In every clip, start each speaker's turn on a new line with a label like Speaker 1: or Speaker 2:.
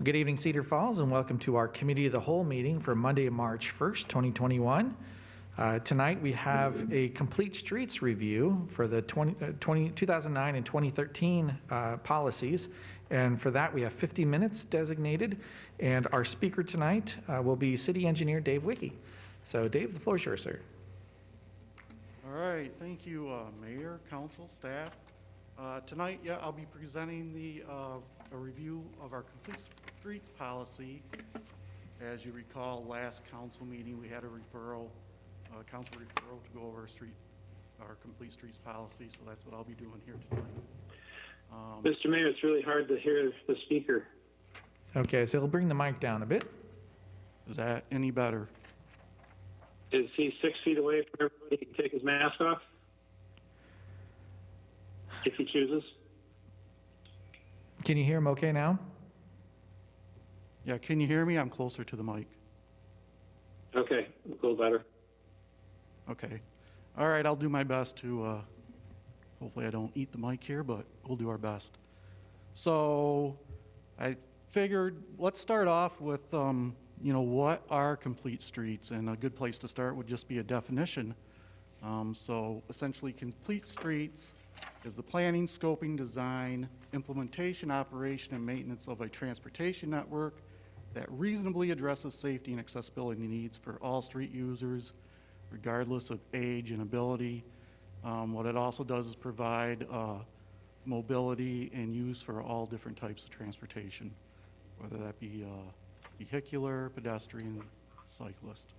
Speaker 1: Good evening, Cedar Falls, and welcome to our Committee of the Whole meeting for Monday, March 1st, 2021. Tonight we have a complete streets review for the 2009 and 2013 policies, and for that we have 50 minutes designated, and our speaker tonight will be City Engineer Dave Wicke. So Dave, the floor is yours, sir.
Speaker 2: All right, thank you, Mayor, Council, staff. Tonight, I'll be presenting a review of our complete streets policy. As you recall, last council meeting we had a council referral to go over our complete streets policy, so that's what I'll be doing here tonight.
Speaker 3: Mr. Mayor, it's really hard to hear the speaker.
Speaker 1: Okay, so he'll bring the mic down a bit.
Speaker 2: Is that any better?
Speaker 3: Is he 6 feet away from everybody? He can take his mask off if he chooses.
Speaker 1: Can you hear him okay now?
Speaker 2: Yeah, can you hear me? I'm closer to the mic.
Speaker 3: Okay, a little better.
Speaker 2: Okay. All right, I'll do my best to, hopefully I don't eat the mic here, but we'll do our best. So I figured let's start off with, what are complete streets? And a good place to start would just be a definition. So essentially complete streets is the planning, scoping, design, implementation, operation, and maintenance of a transportation network that reasonably addresses safety and accessibility needs for all street users, regardless of age and ability. What it also does is provide mobility and use for all different types of transportation, whether that be vehicular, pedestrian, cyclist.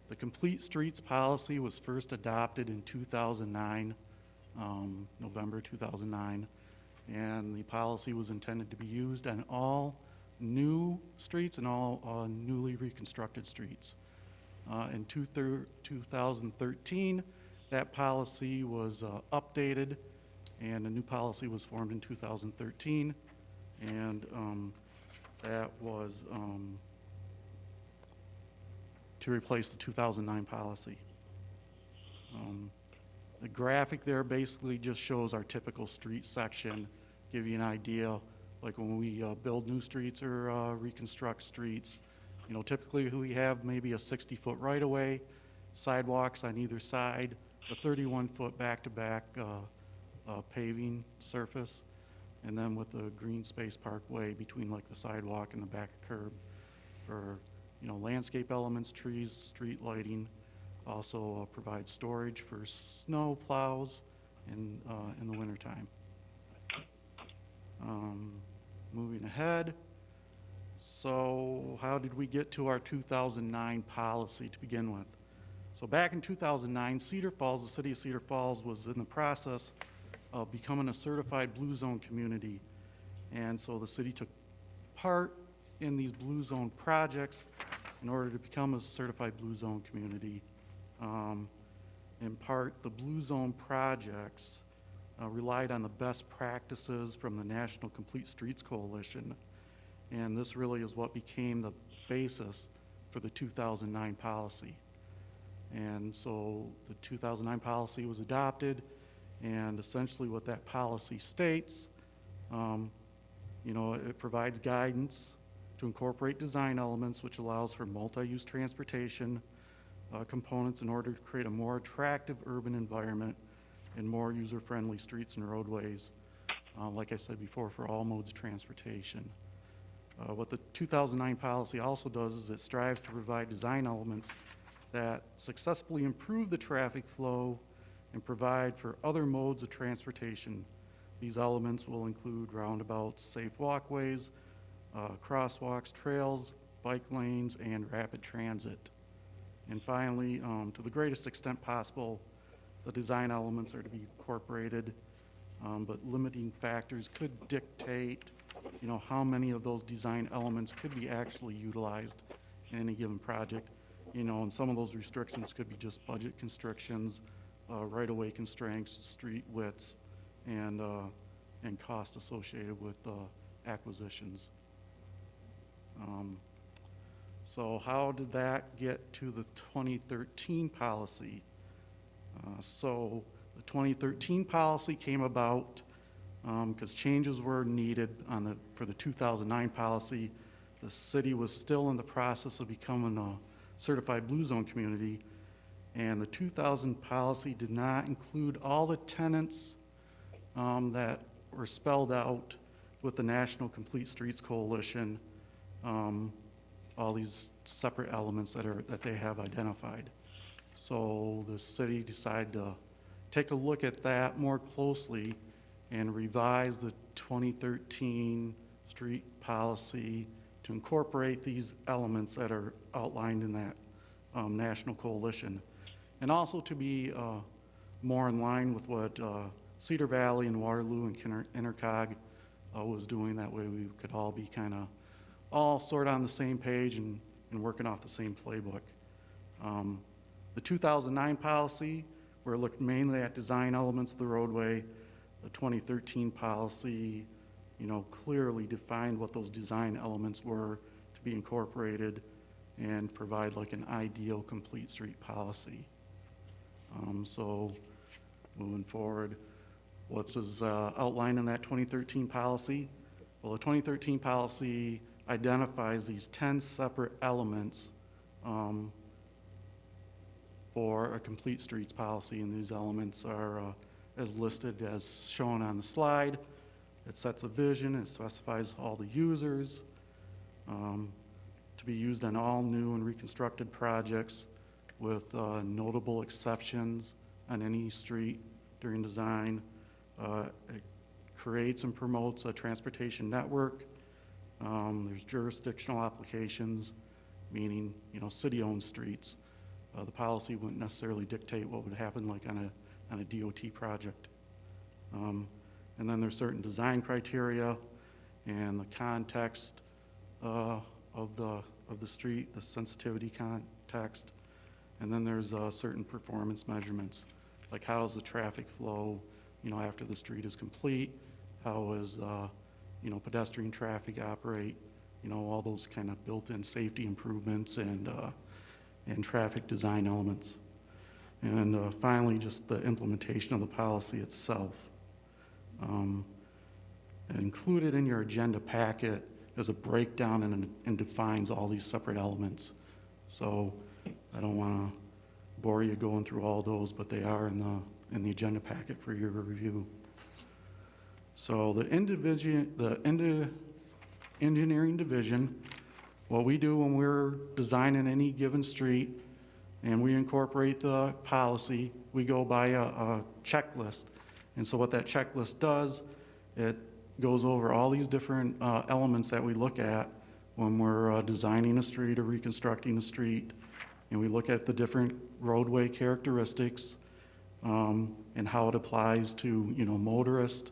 Speaker 2: The Complete Streets policy was first adopted in 2009, November 2009, and the policy was intended to be used on all new streets and all newly reconstructed streets. In 2013, that policy was updated, and a new policy was formed in 2013, and that was to replace the 2009 policy. The graphic there basically just shows our typical street section, give you an idea, like when we build new streets or reconstruct streets, typically we have maybe a 60-foot right-of-way, sidewalks on either side, a 31-foot back-to-back paving surface, and then with the green space parkway between like the sidewalk and the back curb for landscape elements, trees, street lighting. Also provide storage for snow plows in the wintertime. Moving ahead. So how did we get to our 2009 policy to begin with? So back in 2009, Cedar Falls, the city of Cedar Falls, was in the process of becoming a certified blue zone community. And so the city took part in these blue zone projects in order to become a certified blue zone community. In part, the blue zone projects relied on the best practices from the National Complete Streets Coalition, and this really is what became the basis for the 2009 policy. And so the 2009 policy was adopted, and essentially what that policy states, it provides guidance to incorporate design elements which allows for multi-use transportation components in order to create a more attractive urban environment and more user-friendly streets and roadways, like I said before, for all modes of transportation. What the 2009 policy also does is it strives to provide design elements that successfully improve the traffic flow and provide for other modes of transportation. These elements will include roundabouts, safe walkways, crosswalks, trails, bike lanes, and rapid transit. And finally, to the greatest extent possible, the design elements are to be incorporated, but limiting factors could dictate, how many of those design elements could be actually utilized in any given project. And some of those restrictions could be just budget constrictions, right-of-way constraints, street widths, and cost associated with acquisitions. So how did that get to the 2013 policy? So the 2013 policy came about because changes were needed for the 2009 policy. The city was still in the process of becoming a certified blue zone community, and the 2000 policy did not include all the tenants that were spelled out with the National Complete Streets Coalition, all these separate elements that they have identified. So the city decided to take a look at that more closely and revise the 2013 street policy to incorporate these elements that are outlined in that national coalition, and also to be more in line with what Cedar Valley and Waterloo and Intercog was doing. That way we could all be kind of all sort of on the same page and working off the same playbook. The 2009 policy, where it looked mainly at design elements of the roadway. The 2013 policy, clearly defined what those design elements were to be incorporated and provide like an ideal complete street policy. So moving forward, what was outlined in that 2013 policy? Well, the 2013 policy identifies these 10 separate elements for a complete streets policy, and these elements are as listed as shown on the slide. It sets a vision, it specifies all the users to be used on all new and reconstructed projects with notable exceptions on any street during design. It creates and promotes a transportation network. There's jurisdictional applications, meaning, city-owned streets. The policy wouldn't necessarily dictate what would happen like on a DOT project. And then there's certain design criteria and the context of the street, the sensitivity context. And then there's certain performance measurements, like how does the traffic flow, after the street is complete? How is, pedestrian traffic operate? All those kind of built-in safety improvements and traffic design elements. And finally, just the implementation of the policy itself. Included in your agenda packet is a breakdown and defines all these separate elements. So I don't want to bore you going through all those, but they are in the agenda packet for your review. So the engineering division, what we do when we're designing any given street and we incorporate the policy, we go by a checklist. And so what that checklist does, it goes over all these different elements that we look at when we're designing a street or reconstructing a street. And we look at the different roadway characteristics and how it applies to, motorists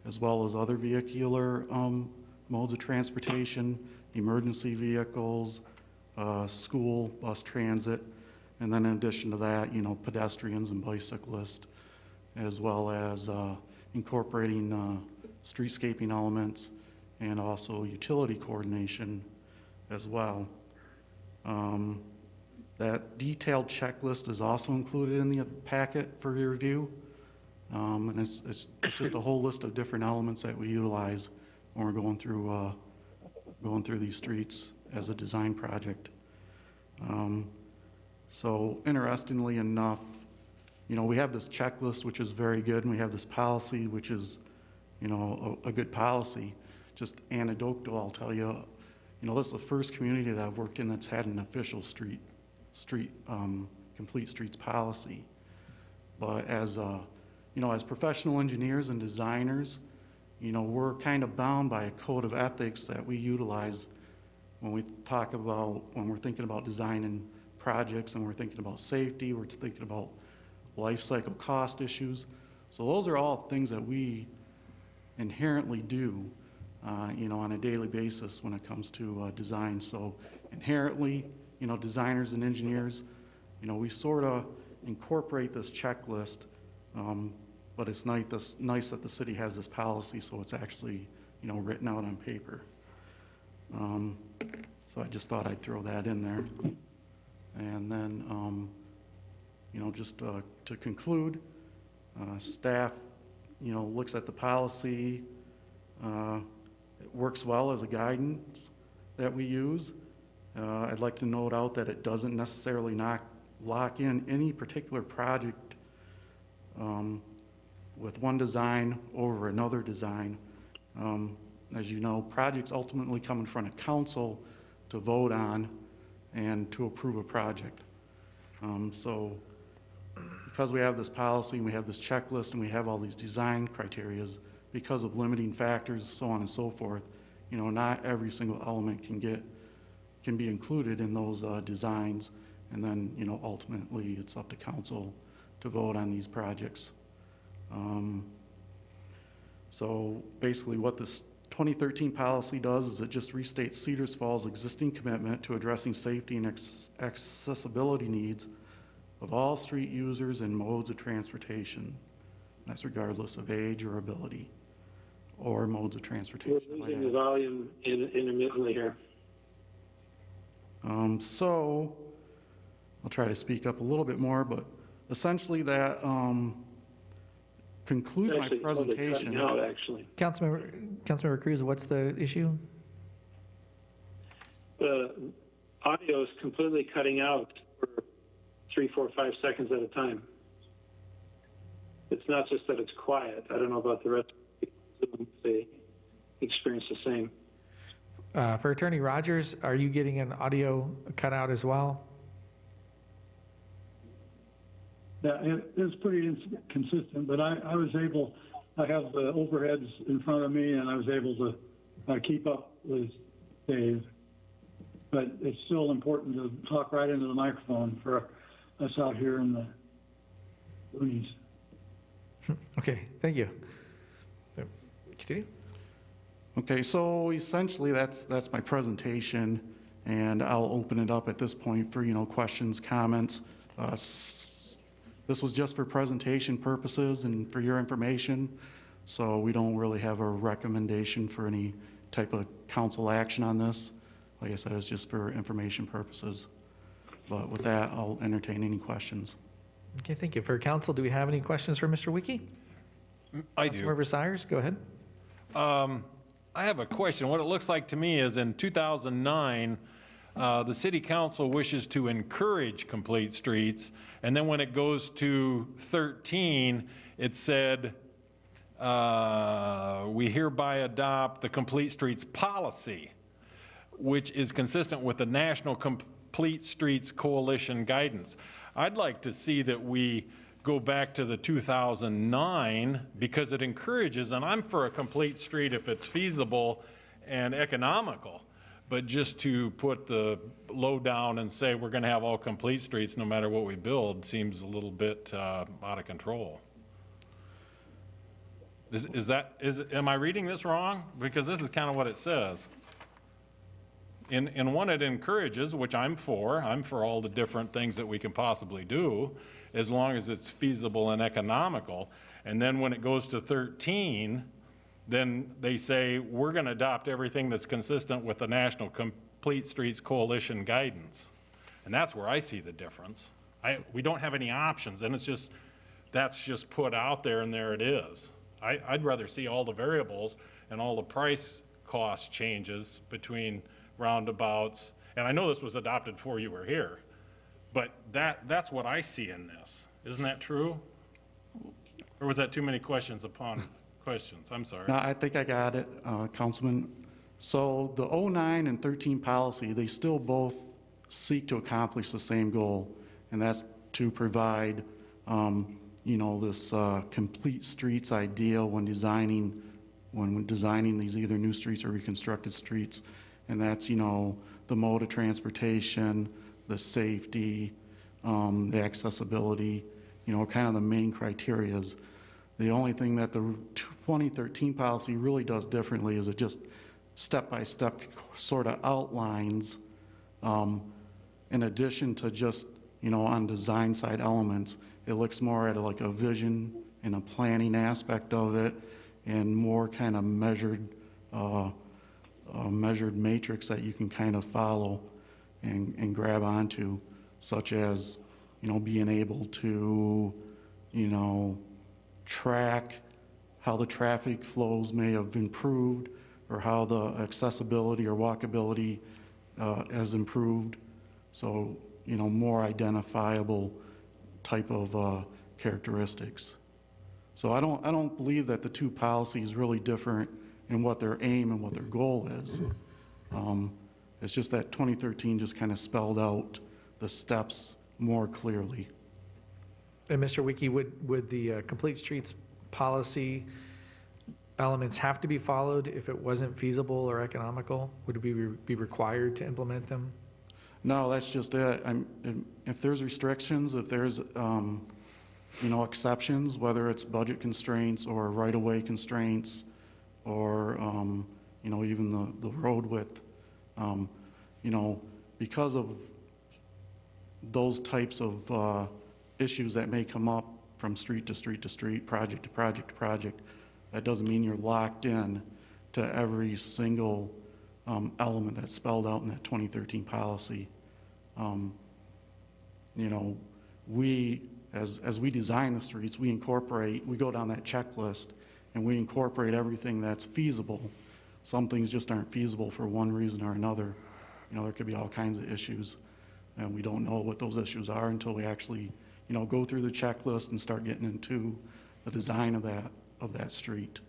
Speaker 2: as well as other vehicular modes of transportation, emergency vehicles, school, bus transit, and then in addition to that, pedestrians and bicyclists, as well as incorporating streetscaping elements and also utility coordination as well. That detailed checklist is also included in the packet for your review. And it's just a whole list of different elements that we utilize when we're going through these streets as a design project. So interestingly enough, we have this checklist, which is very good, and we have this policy, which is, a good policy. Just anecdotal, I'll tell you, this is the first community that I've worked in that's had an official complete streets policy. But as professional engineers and designers, we're kind of bound by a code of ethics that we utilize when we're thinking about designing projects, and we're thinking about safety, we're thinking about life cycle cost issues. So those are all things that we inherently do, on a daily basis when it comes to design. So inherently, designers and engineers, we sort of incorporate this checklist, but it's nice that the city has this policy, so it's actually, written out on paper. So I just thought I'd throw that in there. And then, just to conclude, staff looks at the policy. It works well as a guidance that we use. I'd like to note out that it doesn't necessarily lock in any particular project with one design over another design. As you know, projects ultimately come in front of council to vote on and to approve a project. So because we have this policy and we have this checklist and we have all these design criterias, because of limiting factors, so on and so forth, not every single element can be included in those designs. And then, ultimately it's up to council to vote on these projects. So basically what this 2013 policy does is it just restates Cedar Falls' existing commitment to addressing safety and accessibility needs of all street users and modes of transportation. That's regardless of age or ability or modes of transportation.
Speaker 3: We're losing the volume intermittently here.
Speaker 2: So I'll try to speak up a little bit more, but essentially that concludes my presentation.
Speaker 3: Out, actually.
Speaker 1: Councilmember Cruz, what's the issue?
Speaker 3: The audio is completely cutting out for 3, 4, 5 seconds at a time. It's not just that it's quiet. I don't know about the rest of the people. They experience the same.
Speaker 1: For Attorney Rogers, are you getting an audio cutout as well?
Speaker 4: Yeah, it's pretty consistent, but I have the overheads in front of me, and I was able to keep up with Dave. But it's still important to talk right into the microphone for us out here in the boonies.
Speaker 1: Okay, thank you. Continue.
Speaker 2: Okay, so essentially that's my presentation, and I'll open it up at this point for questions, comments. This was just for presentation purposes and for your information, so we don't really have a recommendation for any type of council action on this. Like I said, it's just for information purposes. But with that, I'll entertain any questions.
Speaker 1: Okay, thank you. For council, do we have any questions for Mr. Wiki?
Speaker 5: I do.
Speaker 1: Councilmember Sires, go ahead.
Speaker 5: I have a question. What it looks like to me is in 2009, the city council wishes to encourage complete streets, and then when it goes to 13, it said, we hereby adopt the complete streets policy, which is consistent with the National Complete Streets Coalition guidance. I'd like to see that we go back to the 2009 because it encourages, and I'm for a complete street if it's feasible and economical, but just to put the low down and say we're going to have all complete streets no matter what we build seems a little bit out of control. Am I reading this wrong? Because this is kind of what it says. In one, it encourages, which I'm for all the different things that we can possibly do, as long as it's feasible and economical. And then when it goes to 13, then they say, we're going to adopt everything that's consistent with the National Complete Streets Coalition guidance. And that's where I see the difference. We don't have any options, and that's just put out there, and there it is. I'd rather see all the variables and all the price cost changes between roundabouts. And I know this was adopted before you were here, but that's what I see in this. Isn't that true? Or was that too many questions upon questions? I'm sorry.
Speaker 2: No, I think I got it, Councilman. So the 09 and 13 policy, they still both seek to accomplish the same goal, and that's to provide, this complete streets ideal when designing these either new streets or reconstructed streets. And that's, the mode of transportation, the safety, the accessibility, kind of the main criterias. The only thing that the 2013 policy really does differently is it just step-by-step sort of outlines, in addition to just, on design side elements, it looks more at like a vision and a planning aspect of it and more kind of measured matrix that you can kind of follow and grab onto, such as, being able to, track how the traffic flows may have improved, or how the accessibility or walkability has improved. So, more identifiable type of characteristics. So I don't believe that the two policies really different in what their aim and what their goal is. It's just that 2013 just kind of spelled out the steps more clearly.
Speaker 1: And Mr. Wiki, would the complete streets policy elements have to be followed if it wasn't feasible or economical? Would we be required to implement them?
Speaker 2: No, that's just it. If there's restrictions, if there's exceptions, whether it's budget constraints or right-of-way constraints, or even the road width, because of those types of issues that may come up from street to street to street, project to project to project, that doesn't mean you're locked in to every single element that's spelled out in that 2013 policy. We, as we design the streets, we go down that checklist and we incorporate everything that's feasible. Some things just aren't feasible for one reason or another. There could be all kinds of issues, and we don't know what those issues are until we actually, go through the checklist and start getting into the design of that street.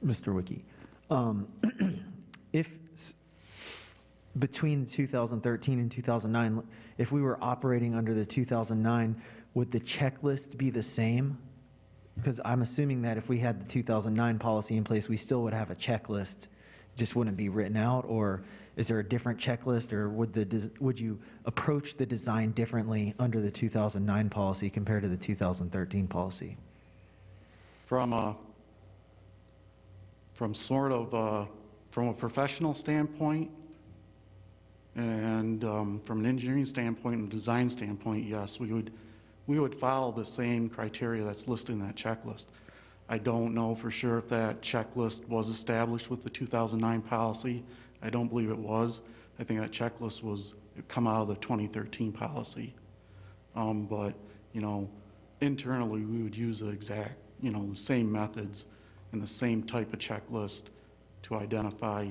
Speaker 6: Mr. Wiki, if between 2013 and 2009, if we were operating under the 2009, would the checklist be the same? Because I'm assuming that if we had the 2009 policy in place, we still would have a checklist, just wouldn't be written out, or is there a different checklist, or would you approach the design differently under the 2009 policy compared to the 2013 policy?
Speaker 2: From a professional standpoint and from an engineering standpoint and design standpoint, yes, we would follow the same criteria that's listed in that checklist. I don't know for sure if that checklist was established with the 2009 policy. I don't believe it was. I think that checklist come out of the 2013 policy. But internally we would use the exact, the same methods and the same type of checklist to identify,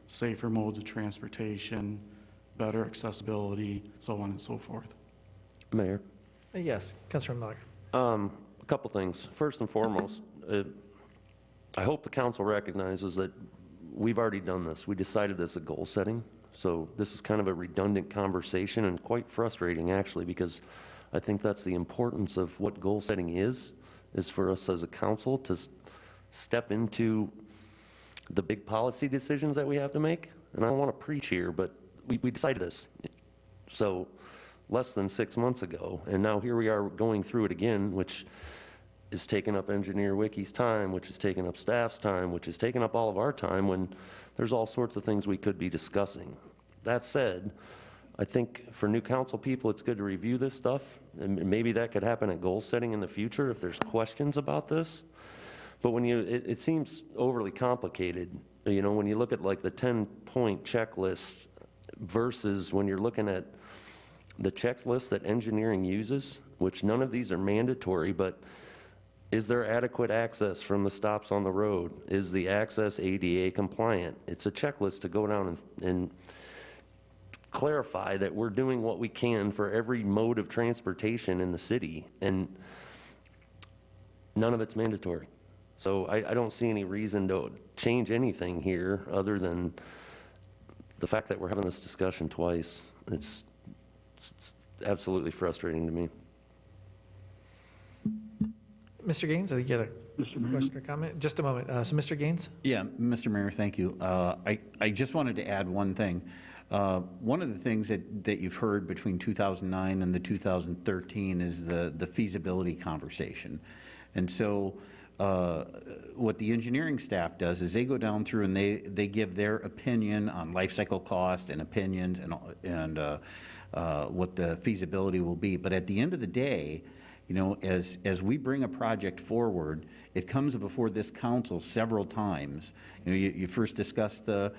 Speaker 2: safer modes of transportation, better accessibility, so on and so forth.
Speaker 7: Mayor,
Speaker 1: Yes, Councilor Miller.
Speaker 7: a couple things. First and foremost, I hope the council recognizes that we've already done this. We decided this at goal setting. So this is kind of a redundant conversation and quite frustrating, actually, because I think that's the importance of what goal setting is for us as a council to step into the big policy decisions that we have to make. And I don't want to preach here, but we decided this. So less than 6 months ago, and now here we are going through it again, which is taking up Engineer Wiki's time, which is taking up staff's time, which is taking up all of our time when there's all sorts of things we could be discussing. That said, I think for new council people, it's good to review this stuff, and maybe that could happen at goal setting in the future if there's questions about this. But when it seems overly complicated, when you look at like the 10-point checklist versus when you're looking at the checklist that engineering uses, which none of these are mandatory, but is there adequate access from the stops on the road? Is the access ADA compliant? It's a checklist to go down and clarify that we're doing what we can for every mode of transportation in the city, and none of it's mandatory. So I don't see any reason to change anything here other than the fact that we're having this discussion twice. It's absolutely frustrating to me.
Speaker 1: Mr. Gaines, I think you had a
Speaker 4: Mr. Mayor?
Speaker 1: question or comment? Just a moment. So Mr. Gaines?
Speaker 8: Yeah, Mr. Mayor, thank you. I just wanted to add one thing. One of the things that you've heard between 2009 and the 2013 is the feasibility conversation. And so what the engineering staff does is they go down through and they give their opinion on life cycle cost and opinions and what the feasibility will be. But at the end of the day, You know, as we bring a project forward, it comes before this council several times. You know, you first discuss the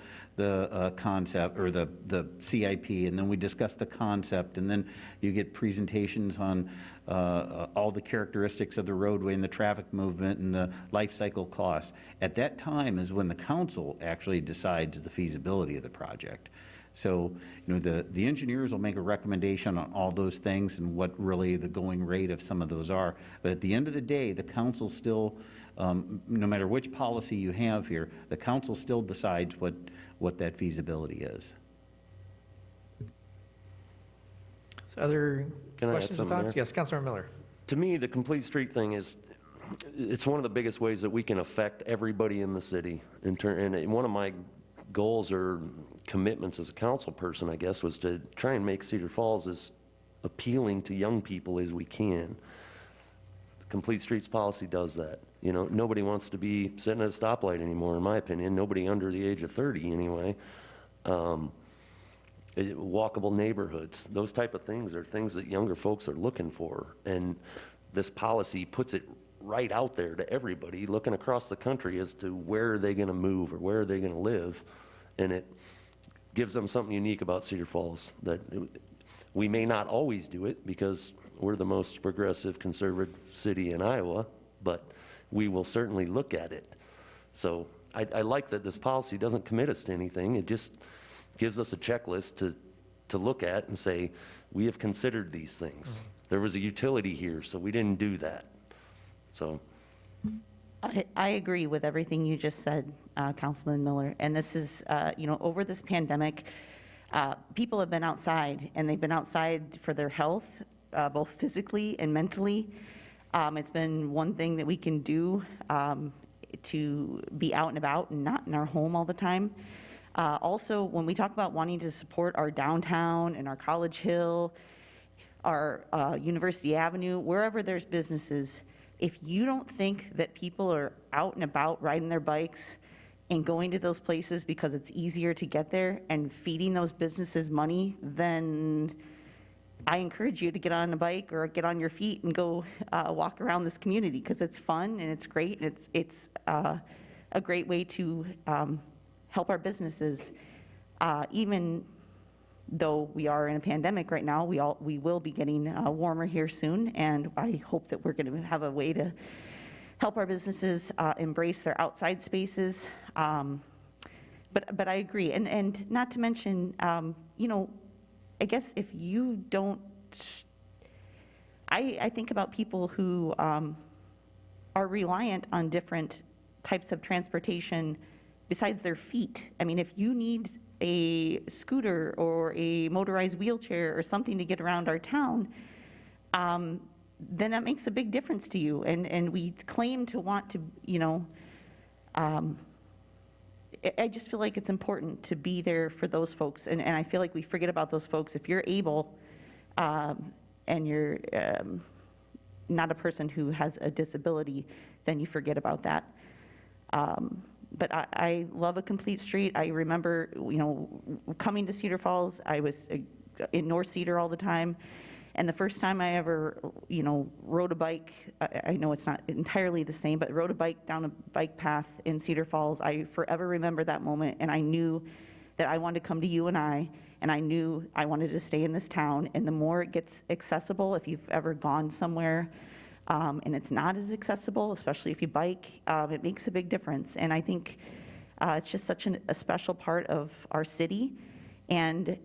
Speaker 8: concept, or the CIP, and then we discuss the concept, and then you get presentations on all the characteristics of the roadway and the traffic movement and the life cycle costs. At that time is when the council actually decides the feasibility of the project. So, you know, the engineers will make a recommendation on all those things and what really the going rate of some of those are. But at the end of the day, the council still, no matter which policy you have here, the council still decides what that feasibility is.
Speaker 1: So other
Speaker 7: Can I add
Speaker 1: questions or
Speaker 7: something
Speaker 1: thoughts?
Speaker 7: there?
Speaker 1: Yes, Councilmember Miller.
Speaker 7: To me, the complete street thing is, it's one of the biggest ways that we can affect everybody in the city. And one of my goals or commitments as a council person, I guess, was to try and make Cedar Falls as appealing to young people as we can. The Complete Streets policy does that. You know, nobody wants to be sitting at a stoplight anymore, in my opinion. Nobody under the age of 30, anyway. Walkable neighborhoods, those type of things are things that younger folks are looking for. And this policy puts it right out there to everybody looking across the country as to where are they going to move or where are they going to live. And it gives them something unique about Cedar Falls that we may not always do it because we're the most progressive conservative city in Iowa, but we will certainly look at it. So I like that this policy doesn't commit us to anything. It just gives us a checklist to look at and say, we have considered these things. There was a utility here, so we didn't do that. So
Speaker 9: I agree with everything you just said, Councilman Miller. And this is, you know, over this pandemic, people have been outside, and they've been outside for their health, both physically and mentally. It's been one thing that we can do to be out and about and not in our home all the time. Also, when we talk about wanting to support our downtown and our College Hill, our University Avenue, wherever there's businesses, if you don't think that people are out and about riding their bikes and going to those places because it's easier to get there and feeding those businesses money, then I encourage you to get on a bike or get on your feet and go walk around this community, because it's fun and it's great, and it's a great way to help our businesses. Even though we are in a pandemic right now, we will be getting warmer here soon, and I hope that we're going to have a way to help our businesses embrace their outside spaces. But I agree, and not to mention, you know, I guess if you don't, I think about people who are reliant on different types of transportation besides their feet. I mean, if you need a scooter or a motorized wheelchair or something to get around our town, then that makes a big difference to you. And we claim to want to, you know, I just feel like it's important to be there for those folks. And I feel like we forget about those folks. If you're able and you're not a person who has a disability, then you forget about that. But I love a complete street. I remember, you know, coming to Cedar Falls, I was in North Cedar all the time. And the first time I ever, you know, rode a bike, I know it's not entirely the same, but rode a bike down a bike path in Cedar Falls, I forever remember that moment. And I knew that I wanted to come to you and I knew I wanted to stay in this town. And the more it gets accessible, if you've ever gone somewhere and it's not as accessible, especially if you bike, it makes a big difference. And I think it's just such a special part of our city. And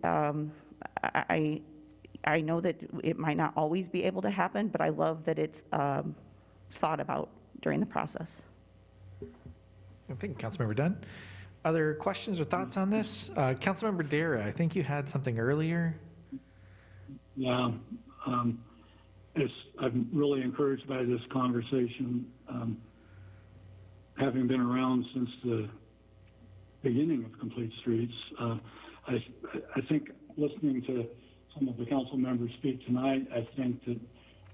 Speaker 9: I know that it might not always be able to happen, but I love that it's thought about during the process.
Speaker 1: Thank you, Councilmember Dunn. Other questions or thoughts on this? Councilmember Dara, I think you had something earlier.
Speaker 4: Yeah, I'm really encouraged by this conversation. Having been around since the beginning of Complete Streets, I think listening to some of the council members speak tonight, I think that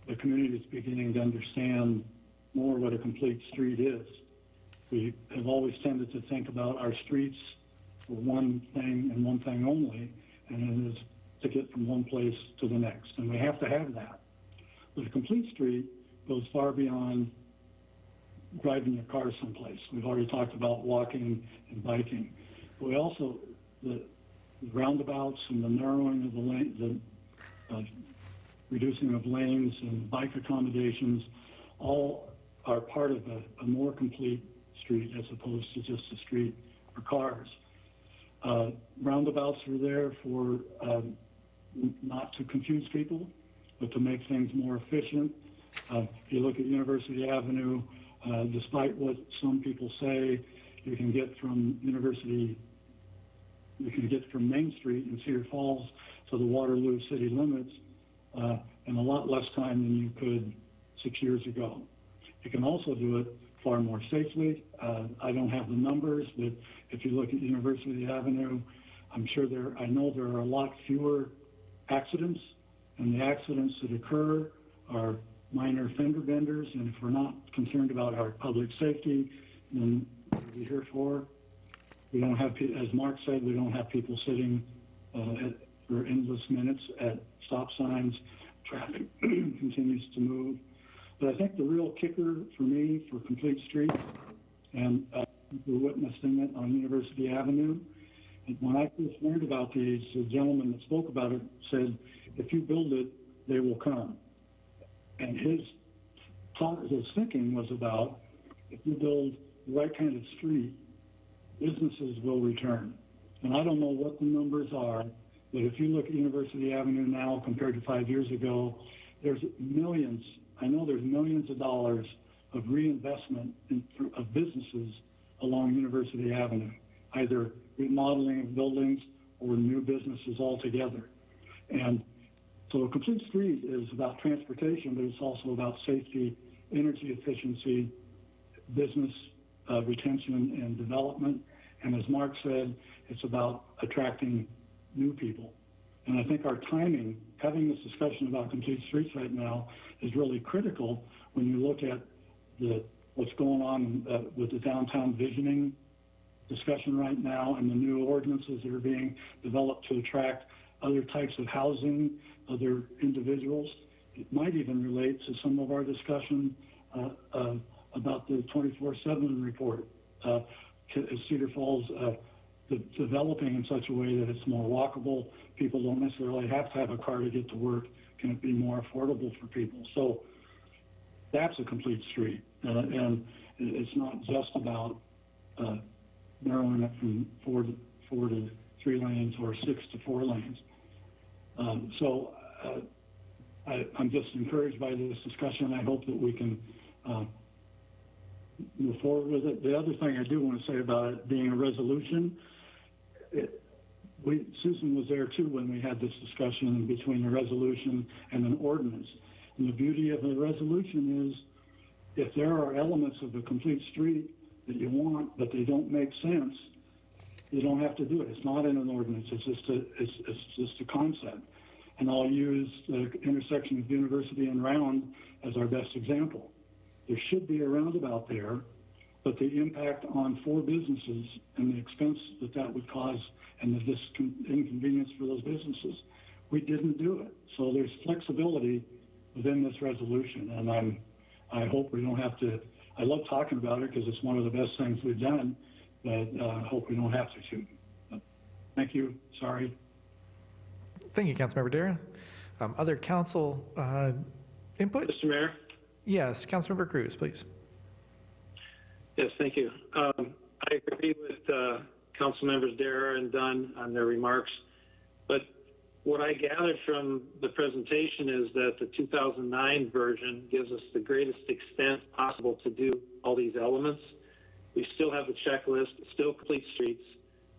Speaker 4: the community is beginning to understand more what a complete street is. We have always tended to think about our streets for one thing and one thing only, and it is to get from one place to the next. And we have to have that. But a complete street goes far beyond driving your car someplace. We've already talked about walking and biking. But we also, the roundabouts and the narrowing of the lane, the reducing of lanes and bike accommodations, all are part of a more complete street as opposed to just a street for cars. Roundabouts are there for not to confuse people, but to make things more efficient. If you look at University Avenue, despite what some people say, you can get from Main Street in Cedar Falls to the Waterloo city limits in a lot less time than you could 6 years ago. You can also do it far more safely. I don't have the numbers, but if you look at University Avenue, I know there are a lot fewer accidents, and the accidents that occur are minor fender benders, and if we're not concerned about our public safety, then what are we here for? We don't have, as Mark said, we don't have people sitting for endless minutes at stop signs. Traffic continues to move. But I think the real kicker for me for complete streets, and we're witnessing it on University Avenue, and when I first learned about these, the gentleman that spoke about it said, if you build it, they will come. And his thinking was about, if you build the right kind of street, businesses will return. And I don't know what the numbers are, but if you look at University Avenue now compared to 5 years ago, there's millions, I know there's millions of dollars of reinvestment of businesses along University Avenue, either remodeling of buildings or new businesses altogether. And so a complete street is about transportation, but it's also about safety, energy efficiency, business retention and development. And as Mark said, it's about attracting new people. And I think our timing, having this discussion about complete streets right now, is really critical when you look at what's going on with the downtown visioning discussion right now and the new ordinances that are being developed to attract other types of housing, other individuals. It might even relate to some of our discussion about the 24/7 report. Cedar Falls developing in such a way that it's more walkable. People don't necessarily have to have a car to get to work. Can it be more affordable for people? So that's a complete street. And it's not just about narrowing it from four to 3 lanes or 6 to 4 lanes. I'm just encouraged by this discussion. I hope that we can move forward with it. The other thing I do want to say about it being a resolution, Susan was there too when we had this discussion between a resolution and an ordinance. And the beauty of a resolution is if there are elements of a complete street that you want, but they don't make sense, you don't have to do it. It's not in an ordinance. It's just a concept. And I'll use the intersection of University and Round as our best example. There should be a roundabout there, but the impact on 4 businesses and the expense that would cause and the inconvenience for those businesses, we didn't do it. So there's flexibility within this resolution, and I hope we don't have to. I love talking about it because it's one of the best things we've done, but I hope we don't have to shoot. Thank you. Sorry.
Speaker 1: Thank you, Councilmember Dara. Other council input?
Speaker 3: Mr. Mayor?
Speaker 1: Yes, Councilmember Cruz, please.
Speaker 3: Yes, thank you. I agree with Council Members Dara and Dunn on their remarks, but what I gathered from the presentation is that the 2009 version gives us the greatest extent possible to do all these elements. We still have the checklist, still complete streets,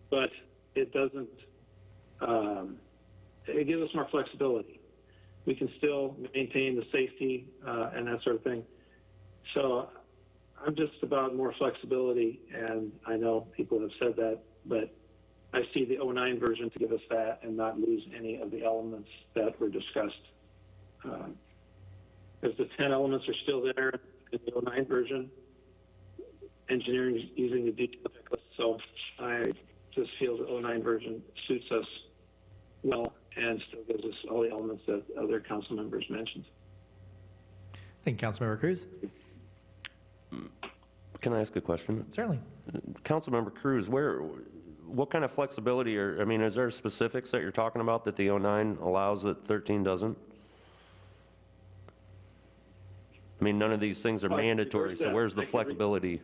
Speaker 3: but it doesn't, it gives us more flexibility. We can still maintain the safety and that sort of thing. So I'm just about more flexibility, and I know people have said that, but I see the 09 version to give us that and not lose any of the elements that were discussed. Because the 10 elements are still there in the 09 version. Engineering is using the detailed checklist, so I just feel the 09 version suits us well and still gives us all the elements that other council members mentioned.
Speaker 1: Thank you, Councilmember Cruz.
Speaker 7: Can I ask a question?
Speaker 1: Certainly.
Speaker 7: Councilmember Cruz, what kind of flexibility, or, I mean, is there specifics that you're talking about that the 09 allows that 13 doesn't? I mean, none of these things are mandatory, so where's the flexibility?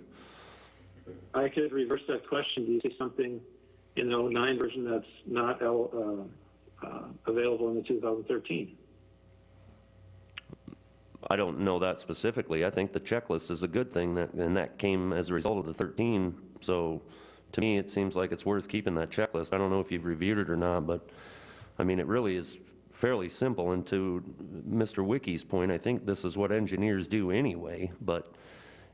Speaker 3: I could reverse that question. Do you see something in the 09 version that's not available in the 2013?
Speaker 7: I don't know that specifically. I think the checklist is a good thing, and that came as a result of the 13. So to me, it seems like it's worth keeping that checklist. I don't know if you've reviewed it or not, but I mean, it really is fairly simple. And to Mr. Wickie's point, I think this is what engineers do anyway, but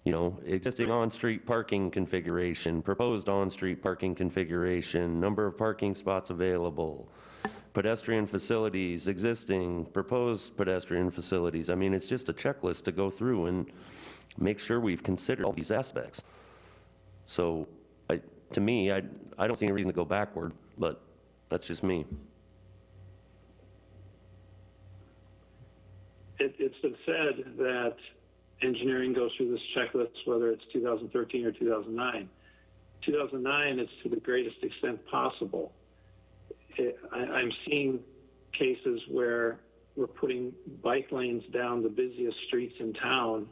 Speaker 7: you know, existing on-street parking configuration, proposed on-street parking configuration, number of parking spots available, pedestrian facilities, existing, proposed pedestrian facilities. I mean, it's just a checklist to go through and make sure we've considered all these aspects. So to me, I don't see any reason to go backward, but that's just me.
Speaker 3: It's been said that engineering goes through this checklist, whether it's 2013 or 2009. 2009 is to the greatest extent possible. I'm seeing cases where we're putting bike lanes down the busiest streets in town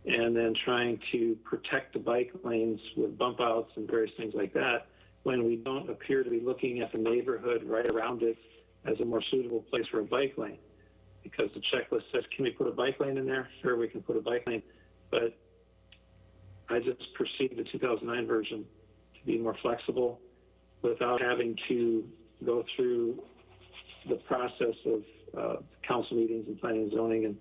Speaker 3: and then trying to protect the bike lanes with bump outs and various things like that, when we don't appear to be looking at the neighborhood right around it as a more suitable place for a bike lane. Because the checklist says, can we put a bike lane in there? Sure, we can put a bike lane. But I just perceive the 2009 version to be more flexible without having to go through the process of council meetings and planning and zoning, and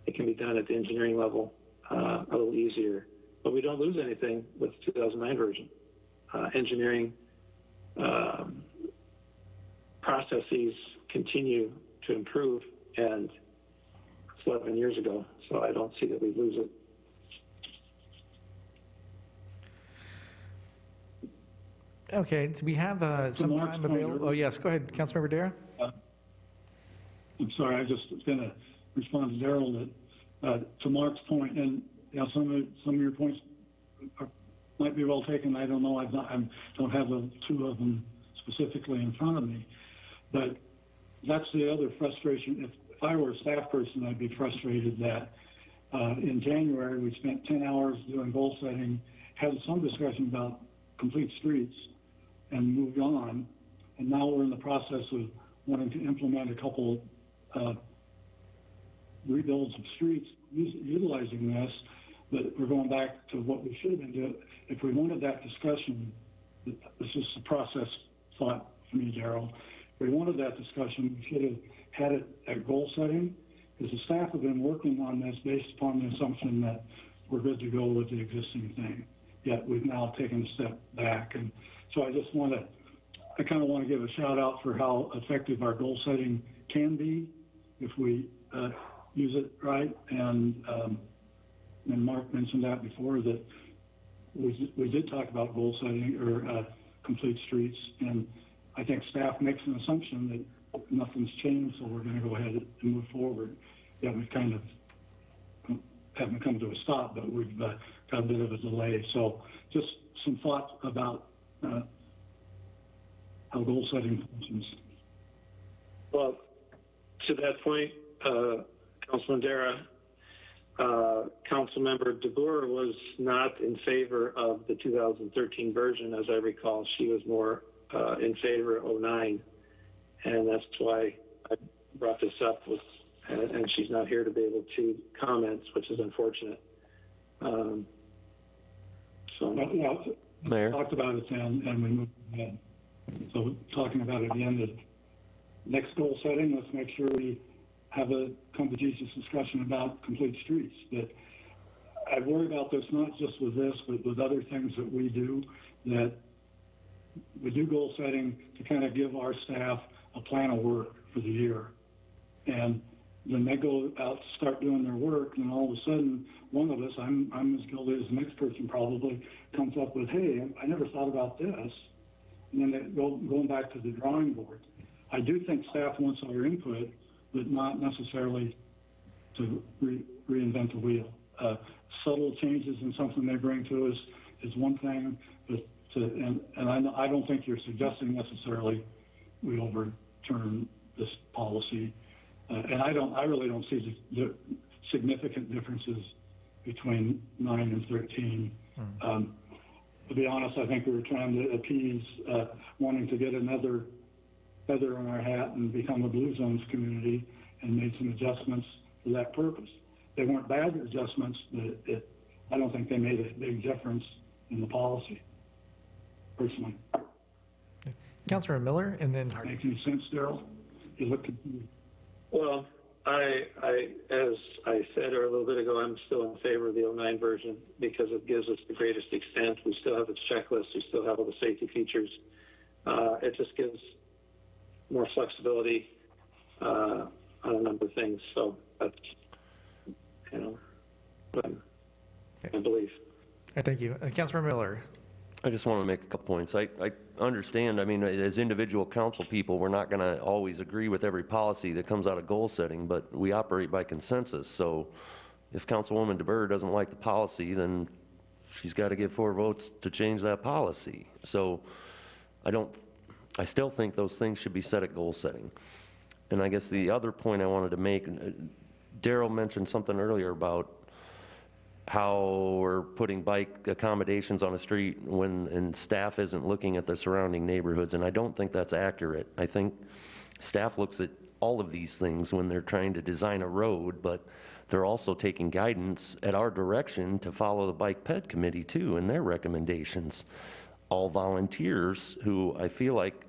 Speaker 3: it can be done at the engineering level a little easier. But we don't lose anything with the 2009 version. Engineering processes continue to improve, and it's 11 years ago, so I don't see that we lose it.
Speaker 1: Okay, so we have some time available. Oh, yes, go ahead, Councilmember Dara.
Speaker 4: I'm sorry, I just was going to respond to Daryl that to Mark's point, and you know, some of your points might be well taken. I don't know. I don't have the two of them specifically in front of me, but that's the other frustration. If I were a staff person, I'd be frustrated that in January we spent 10 hours doing goal setting, had some discussion about complete streets, and moved on, and now we're in the process of wanting to implement a couple rebuilds of streets utilizing this, but we're going back to what we should have been doing. If we wanted that discussion, this is the process thought for me, Daryl. If we wanted that discussion, we should have had it at goal setting, because the staff have been working on this based upon the assumption that we're good to go with the existing thing. Yet we've now taken a step back. And so I kind of want to give a shout out for how effective our goal setting can be if we use it right. And Mark mentioned that before, that we did talk about goal setting or complete streets. And I think staff makes an assumption that nothing's changed, so we're going to go ahead and move forward. Yeah, we've kind of haven't come to a stop, but we've got a bit of a delay. So just some thoughts about how goal setting functions.
Speaker 3: Well, to that point, Councilman Dara, Councilmember DeBoer was not in favor of the 2013 version, as I recall. She was more in favor of 09, and that's why I brought this up with, and she's not here to be able to comment, which is unfortunate.
Speaker 7: Mayor?
Speaker 4: Talked about it and we moved ahead. So talking about it again, the next goal setting, let's make sure we have a come to Jesus discussion about complete streets. But I worry about this not just with this, but with other things that we do, that we do goal setting to kind of give our staff a plan of work for the year. And then they go out to start doing their work, and all of a sudden, one of us, I'm as guilty as the next person probably, comes up with, hey, I never thought about this. And then they going back to the drawing board. I do think staff wants our input, but not necessarily to reinvent the wheel. Subtle changes in something they bring to us is one thing, but I don't think you're suggesting necessarily we overturn this policy. And I really don't see the significant differences between 9 and 13. To be honest, I think we were trying to appease wanting to get another feather in our hat and become a blue zones community, and made some adjustments for that purpose. They weren't bad adjustments, but I don't think they made a big difference in the policy, personally.
Speaker 1: Councilor Miller, and then Harding.
Speaker 4: Make any sense, Daryl? You look at
Speaker 3: Well, as I said a little bit ago, I'm still in favor of the 09 version because it gives us the greatest extent. We still have its checklist. We still have all the safety features. It just gives more flexibility on a number of things. So that's, I believe.
Speaker 1: Thank you. Councilor Miller.
Speaker 7: I just want to make a couple points. I understand, I mean, as individual council people, we're not going to always agree with every policy that comes out of goal setting, but we operate by consensus. So if Councilwoman DeBurr doesn't like the policy, then she's got to get 4 votes to change that policy. So I still think those things should be set at goal setting. And I guess the other point I wanted to make, Daryl mentioned something earlier about how we're putting bike accommodations on a street and staff isn't looking at the surrounding neighborhoods, and I don't think that's accurate. I think staff looks at all of these things when they're trying to design a road, but they're also taking guidance at our direction to follow the Bike Ped Committee too and their recommendations. All volunteers who I feel like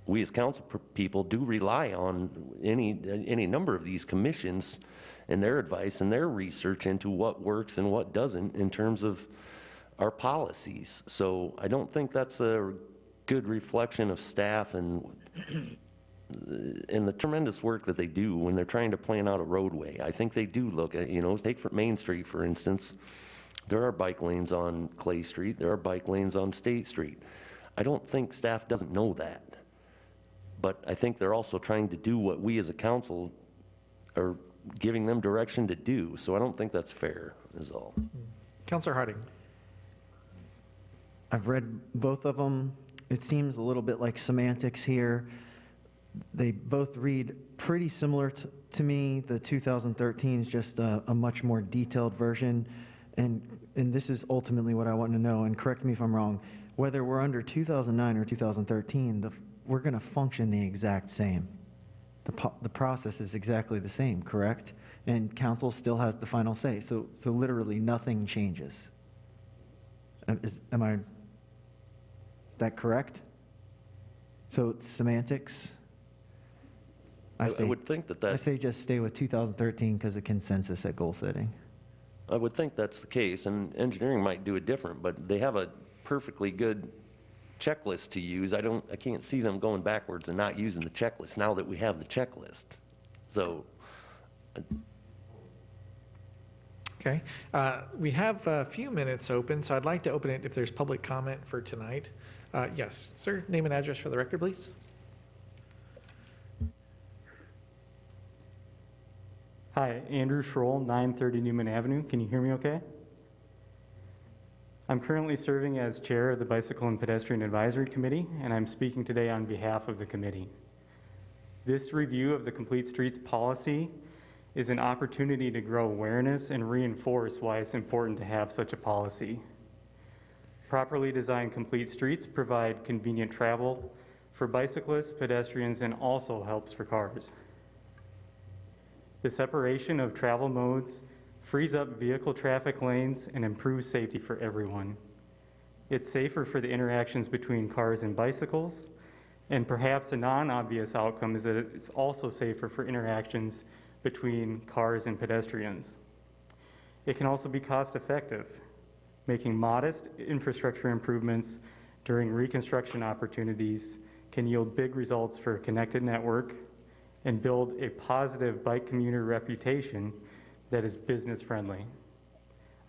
Speaker 7: we as council people do rely on any number of these commissions and their advice and their research into what works and what doesn't in terms of our policies. So I don't think that's a good reflection of staff and the tremendous work that they do when they're trying to plan out a roadway. I think they do look at, take Main Street, for instance. There are bike lanes on Clay Street. There are bike lanes on State Street. I don't think staff doesn't know that. But I think they're also trying to do what we as a council are giving them direction to do. So I don't think that's fair, is all.
Speaker 1: Councilor Harding.
Speaker 6: I've read both of them. It seems a little bit like semantics here. They both read pretty similar to me. The 2013 is just a much more detailed version. And this is ultimately what I want to know, and correct me if I'm wrong, whether we're under 2009 or 2013, we're going to function the exact same. The process is exactly the same, correct? And council still has the final say. So literally nothing changes. Is that correct? So it's semantics?
Speaker 7: I would think that
Speaker 6: I say just stay with 2013 because of consensus at goal setting.
Speaker 7: I would think that's the case, and engineering might do it different, but they have a perfectly good checklist to use. I can't see them going backwards and not using the checklist now that we have the checklist. So.
Speaker 1: Okay. We have a few minutes open, so I'd like to open it if there's public comment for tonight. Yes, sir. Name and address for the record, please.
Speaker 10: Hi, Andrew Schroll, 930 Newman Avenue. Can you hear me okay? I'm currently serving as chair of the Bicycle and Pedestrian Advisory Committee, and I'm speaking today on behalf of the committee. This review of the Complete Streets policy is an opportunity to grow awareness and reinforce why it's important to have such a policy. Properly designed complete streets provide convenient travel for bicyclists, pedestrians, and also helps for cars. The separation of travel modes frees up vehicle traffic lanes and improves safety for everyone. It's safer for the interactions between cars and bicycles, and perhaps a non-obvious outcome is that it's also safer for interactions between cars and pedestrians. It can also be cost-effective, making modest infrastructure improvements during reconstruction opportunities can yield big results for a connected network and build a positive bike commuter reputation that is business friendly.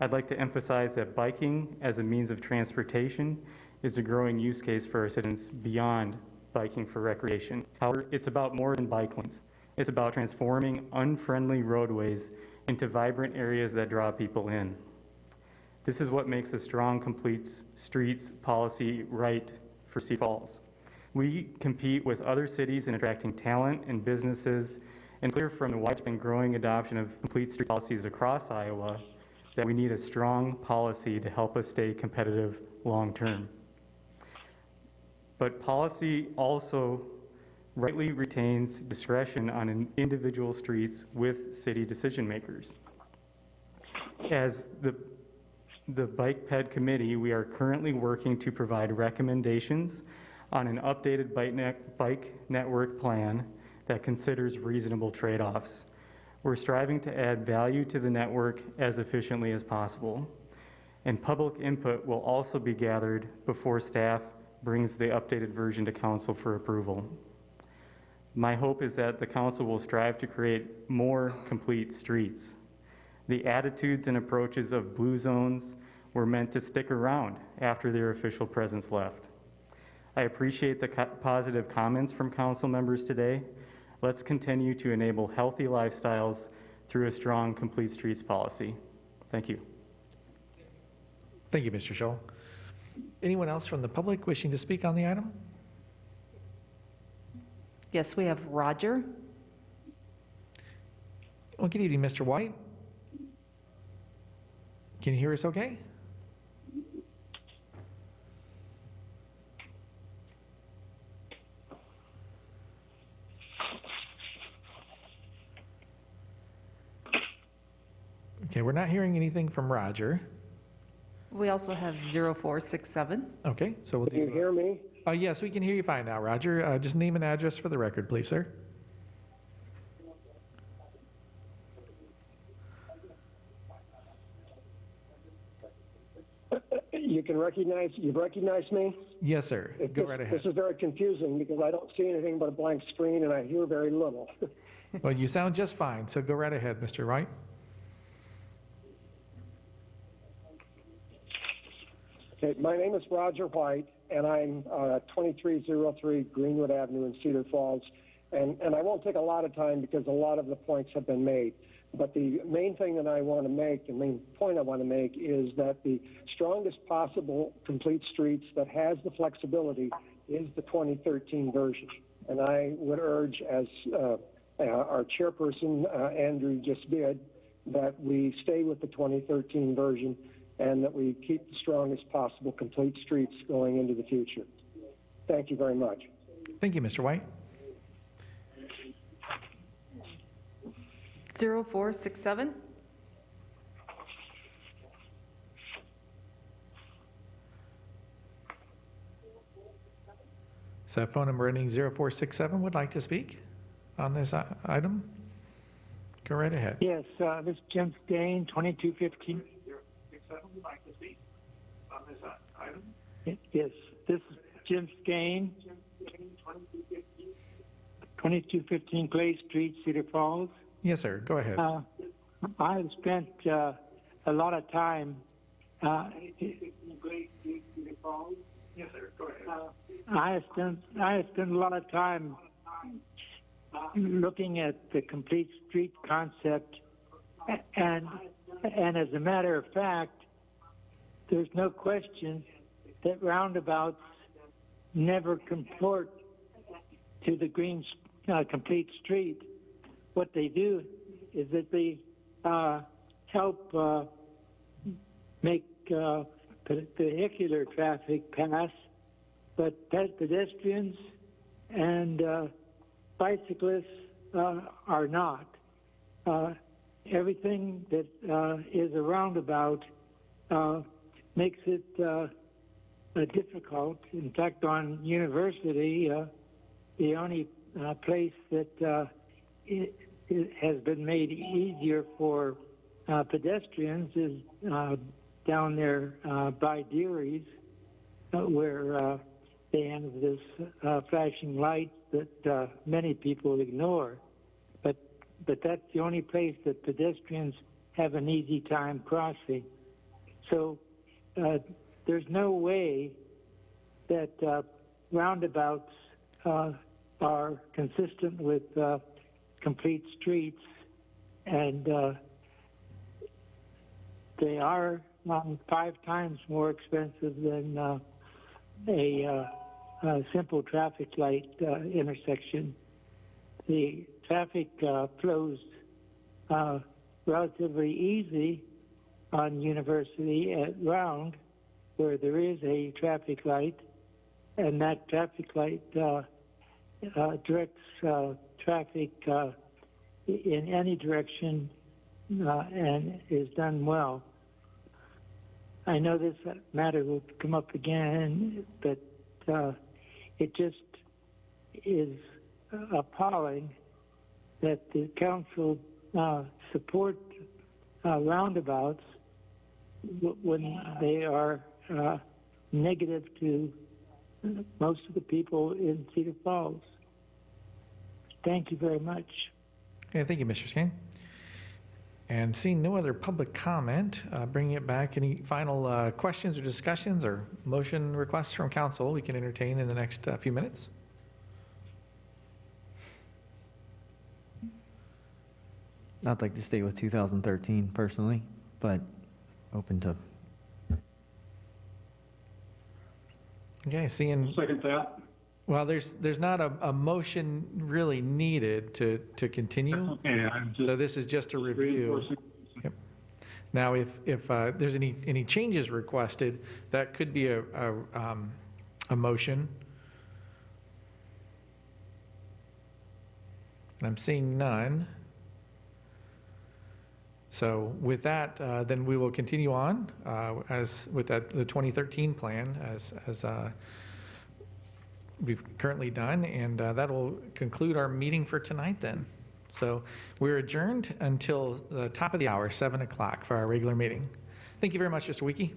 Speaker 10: I'd like to emphasize that biking as a means of transportation is a growing use case for our citizens beyond biking for recreation. However, it's about more than bike lanes. It's about transforming unfriendly roadways into vibrant areas that draw people in. This is what makes a strong complete streets policy right for Cedar Falls. We compete with other cities in attracting talent and businesses, and it's clear from the widespread and growing adoption of complete street policies across Iowa that we need a strong policy to help us stay competitive long-term. But policy also rightly retains discretion on individual streets with city decision makers. As the Bike Ped Committee, we are currently working to provide recommendations on an updated bike network plan that considers reasonable trade-offs. We're striving to add value to the network as efficiently as possible. And public input will also be gathered before staff brings the updated version to council for approval. My hope is that the council will strive to create more complete streets. The attitudes and approaches of blue zones were meant to stick around after their official presence left. I appreciate the positive comments from council members today. Let's continue to enable healthy lifestyles through a strong complete streets policy. Thank you.
Speaker 1: Thank you, Mr. Scholl. Anyone else from the public wishing to speak on the item?
Speaker 11: Yes, we have Roger.
Speaker 1: Well, good evening, Mr. White. Can you hear us okay? Okay, we're not hearing anything from Roger.
Speaker 11: We also have 0467.
Speaker 1: Okay, so we'll do.
Speaker 12: Can you hear me?
Speaker 1: Yes, we can hear you fine now, Roger. Just name and address for the record, please, sir.
Speaker 12: You've recognized me?
Speaker 1: Yes, sir. Go right ahead.
Speaker 12: This is very confusing because I don't see anything but a blank screen and I hear very little.
Speaker 1: Well, you sound just fine, so go right ahead, Mr. White.
Speaker 12: Okay, my name is Roger White, and I'm 2303 Greenwood Avenue in Cedar Falls. And I won't take a lot of time because a lot of the points have been made. But the main thing that I want to make, the main point I want to make is that the strongest possible complete streets that has the flexibility is the 2013 version. And I would urge, as our chairperson, Andrew, just did, that we stay with the 2013 version and that we keep the strongest possible complete streets going into the future. Thank you very much.
Speaker 1: Thank you, Mr. White.
Speaker 11: 0467.
Speaker 1: So phone number ending 0467 would like to speak on this item? Go right ahead.
Speaker 13: Yes, this is Jim Skane, 2215.
Speaker 1: Would like to speak on this item?
Speaker 13: Yes, this is Jim Skane, 2215 Clay Street, Cedar Falls.
Speaker 1: Yes, sir. Go ahead.
Speaker 13: I have spent a lot of time.
Speaker 1: Yes, sir. Go ahead.
Speaker 13: I have spent a lot of time looking at the complete street concept, and as a matter of fact, there's no question that roundabouts never comport to the green complete street. What they do is that they help make vehicular traffic pass, but pedestrians and bicyclists are not. Everything that is a roundabout makes it difficult. In fact, on University, the only place that it has been made easier for pedestrians is down there by Deary's, where they have this flashing light that many people ignore. But that's the only place that pedestrians have an easy time crossing. So there's no way that roundabouts are consistent with complete streets, and they are 5 times more expensive than a simple traffic light intersection. The traffic flows relatively easy on University at Round, where there is a traffic light, and that traffic light directs traffic in any direction and is done well. I know this matter will come up again, but it just is appalling that the council support roundabouts when they are negative to most of the people in Cedar Falls. Thank you very much.
Speaker 1: Okay, thank you, Mr. Skane. And seeing no other public comment, bringing it back, any final questions or discussions or motion requests from council we can entertain in the next few minutes?
Speaker 6: I'd like to stay with 2013 personally, but open to.
Speaker 1: Okay, seeing,
Speaker 4: Second that.
Speaker 1: well, there's not a motion really needed to continue.
Speaker 4: Okay, I'm just
Speaker 1: So this is just a review.
Speaker 4: reinforcing.
Speaker 1: Yep. Now, if there's any changes requested, that could be a motion. And I'm seeing none. So with that, then we will continue on as with the 2013 plan as we've currently done, and that'll conclude our meeting for tonight then. So we're adjourned until the top of the hour, 7 o'clock, for our regular meeting. Thank you very much, Mr. Wiki.